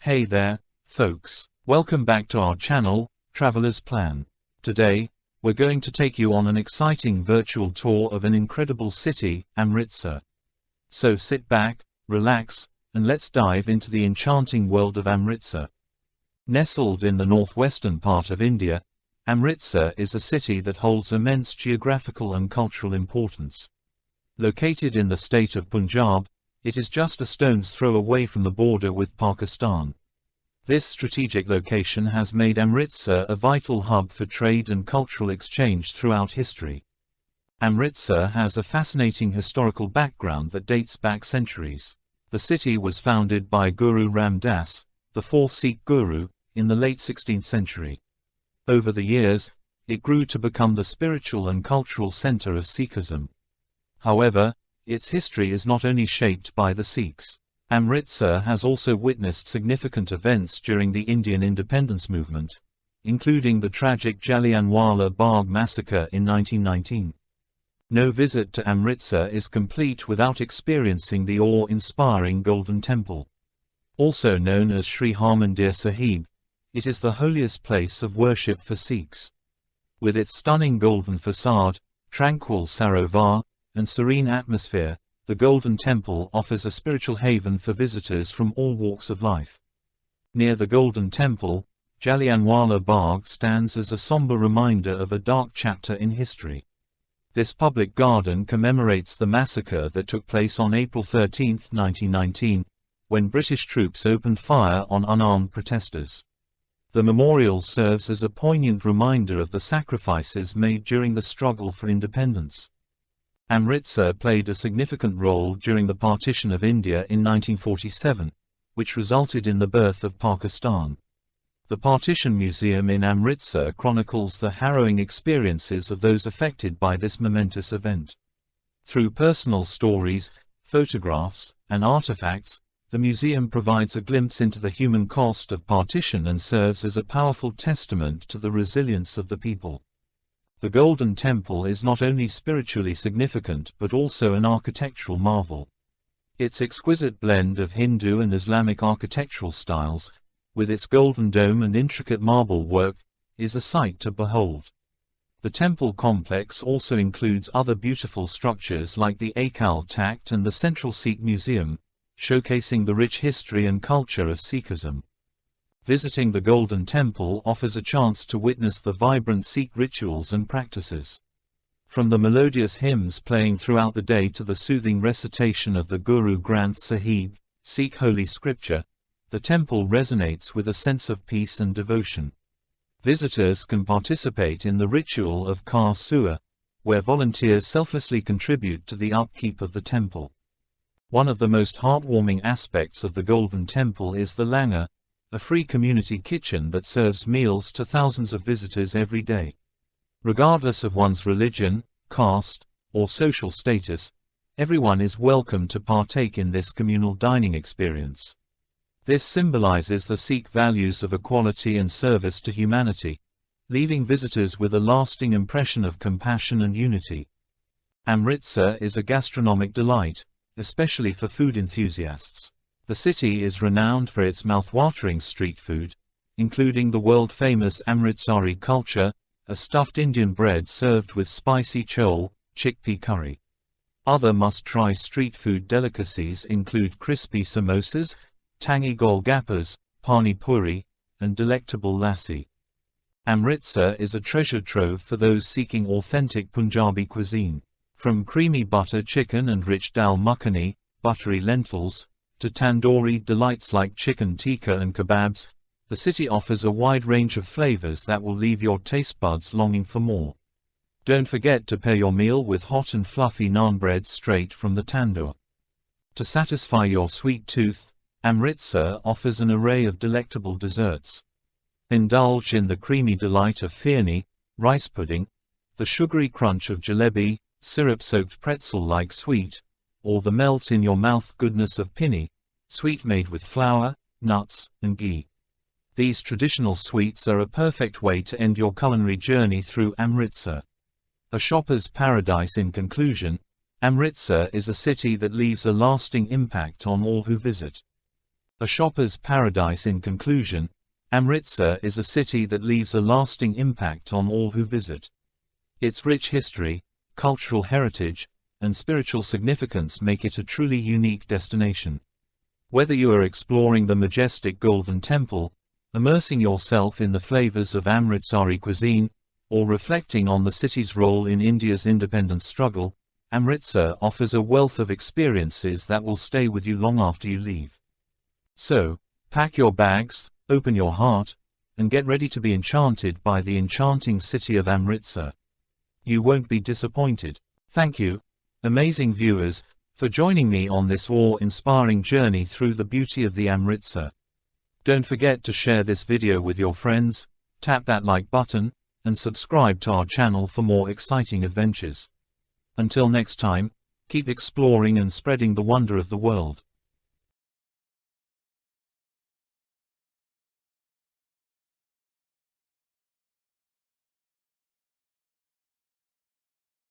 Hey there, folks. Welcome back to our channel, Traveler's Plan. Today, we're going to take you on an exciting virtual tour of an incredible city, Amritsar. So sit back, relax, and let's dive into the enchanting world of Amritsar. Nestled in the northwestern part of India, Amritsar is a city that holds immense geographical and cultural importance. Located in the state of Punjab, it is just a stone's throw away from the border with Pakistan. This strategic location has made Amritsar a vital hub for trade and cultural exchange throughout history. Amritsar has a fascinating historical background that dates back centuries. The city was founded by Guru Ram Das, the fourth Sikh guru, in the late 16th century. Over the years, it grew to become the spiritual and cultural center of Sikhism. However, its history is not only shaped by the Sikhs. Amritsar has also witnessed significant events during the Indian independence movement, including the tragic Jallianwala Bagh massacre in 1919. No visit to Amritsar is complete without experiencing the awe-inspiring Golden Temple. Also known as Sri Harmandir Sahib, it is the holiest place of worship for Sikhs. With its stunning golden facade, tranquil sarovar, and serene atmosphere, the Golden Temple offers a spiritual haven for visitors from all walks of life. Near the Golden Temple, Jallianwala Bagh stands as a somber reminder of a dark chapter in history. This public garden commemorates the massacre that took place on April 13, 1919, when British troops opened fire on unarmed protesters. The memorial serves as a poignant reminder of the sacrifices made during the struggle for independence. Amritsar played a significant role during the partition of India in 1947, which resulted in the birth of Pakistan. The Partition Museum in Amritsar chronicles the harrowing experiences of those affected by this momentous event. Through personal stories, photographs, and artifacts, the museum provides a glimpse into the human cost of partition and serves as a powerful testament to the resilience of the people. The Golden Temple is not only spiritually significant but also an architectural marvel. Its exquisite blend of Hindu and Islamic architectural styles, with its golden dome and intricate marble work, is a sight to behold. The temple complex also includes other beautiful structures like the Akal Takht and the Central Sikh Museum, showcasing the rich history and culture of Sikhism. Visiting the Golden Temple offers a chance to witness the vibrant Sikh rituals and practices. From the melodious hymns playing throughout the day to the soothing recitation of the Guru Granth Sahib, Sikh holy scripture, the temple resonates with a sense of peace and devotion. Visitors can participate in the ritual of Kar Sewa, where volunteers selflessly contribute to the upkeep of the temple. One of the most heartwarming aspects of the Golden Temple is the langar, a free community kitchen that serves meals to thousands of visitors every day. Regardless of one's religion, caste, or social status, everyone is welcome to partake in this communal dining experience. This symbolizes the Sikh values of equality and service to humanity, leaving visitors with a lasting impression of compassion and unity. Amritsar is a gastronomic delight, especially for food enthusiasts. The city is renowned for its mouth-watering street food, including the world-famous Amritsari kulcha, a stuffed Indian bread served with spicy chole, chickpea curry. Other must-try street food delicacies include crispy samosas, tangy golgappas, pani puri, and delectable lassi. Amritsar is a treasure trove for those seeking authentic Punjabi cuisine. From creamy butter chicken and rich dal makhani, buttery lentils, to tandoori delights like chicken tikka and kebabs, the city offers a wide range of flavors that will leave your taste buds longing for more. Don't forget to pair your meal with hot and fluffy naan bread straight from the tandoor. To satisfy your sweet tooth, Amritsar offers an array of delectable desserts. Indulge in the creamy delight of firni, rice pudding, the sugary crunch of jalebi, syrup-soaked pretzel-like sweet, or the melt-in-your-mouth goodness of pinni, sweet made with flour, nuts, and ghee. These traditional sweets are a perfect way to end your culinary journey through Amritsar. A shopper's paradise. In conclusion, Amritsar is a city that leaves a lasting impact on all who visit. A shopper's paradise. In conclusion, Amritsar is a city that leaves a lasting impact on all who visit. Its rich history, cultural heritage, and spiritual significance make it a truly unique destination. Whether you are exploring the majestic Golden Temple, immersing yourself in the flavors of Amritsari cuisine, or reflecting on the city's role in India's independence struggle, Amritsar offers a wealth of experiences that will stay with you long after you leave. So, pack your bags, open your heart, and get ready to be enchanted by the enchanting city of Amritsar. You won't be disappointed. Thank you, amazing viewers, for joining me on this awe-inspiring journey through the beauty of the Amritsar. Don't forget to share this video with your friends, tap that like button, and subscribe to our channel for more exciting adventures. Until next time, keep exploring and spreading the wonder of the world.